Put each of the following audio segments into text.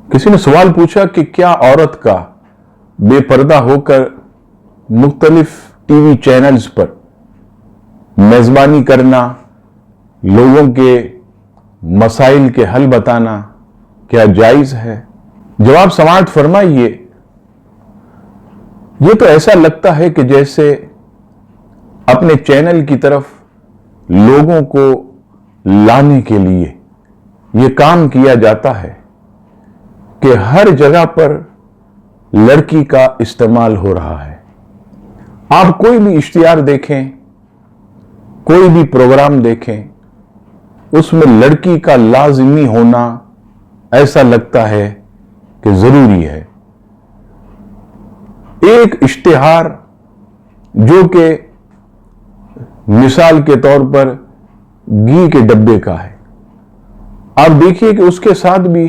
किसी ने सवाल पूछा कि क्या औरत का बेपर्दा होकर मुख्तलिफ टीवी चैनल्स पर मेजबानी करना, लोगों के मसाइल के हल बताना क्या जायज है? जवाब समाअत फरमाइए, ये तो ऐसा लगता है कि जैसे अपने चैनल की तरफ लोगों को लाने के लिए ये काम किया जाता है कि हर जगह पर लड़की का इस्तेमाल हो रहा है। आप कोई भी इश्तिहार देखें, कोई भी प्रोग्राम देखें, उसमें लड़की का लाजिमी होना ऐसा लगता है कि जरूरी है। एक इश्तिहार जो कि मिसाल के तौर पर घी के डब्बे का है, आप देखिए कि उसके साथ भी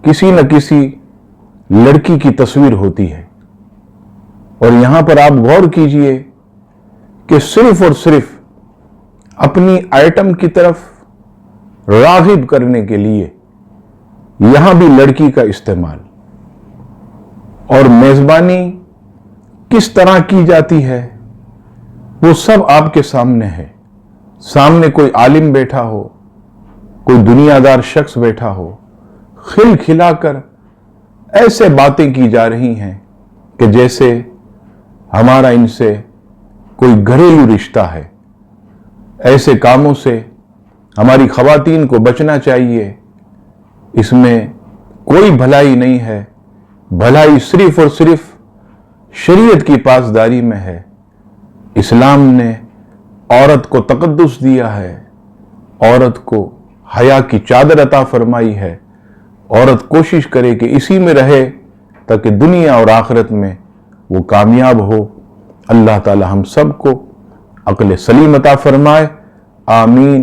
किसी न किसी लड़की की तस्वीर होती है। और यहां पर आप गौर कीजिए कि सिर्फ और सिर्फ अपनी आइटम की तरफ रागिब करने के लिए यहां भी लड़की का इस्तेमाल। और मेजबानी किस तरह की जाती है वो सब आपके सामने है। सामने कोई आलिम बैठा हो, कोई दुनियादार शख्स बैठा हो, खिलखिलाकर ऐसे बातें की जा रही हैं कि जैसे हमारा इनसे कोई घरेलू रिश्ता है। ऐसे कामों से हमारी खवातीन को बचना चाहिए। इसमें कोई भलाई नहीं है। भलाई सिर्फ और सिर्फ शरीयत की पासदारी में है। इस्लाम ने औरत को तकद्दुस दिया है, औरत को हया की चादर अता फरमाई है। औरत कोशिश करे कि इसी में रहे ताकि दुनिया और आखिरत में वो कामयाब हो। अल्लाह ताला हम सबको अक्ल सलीम अता फरमाए। आमीन।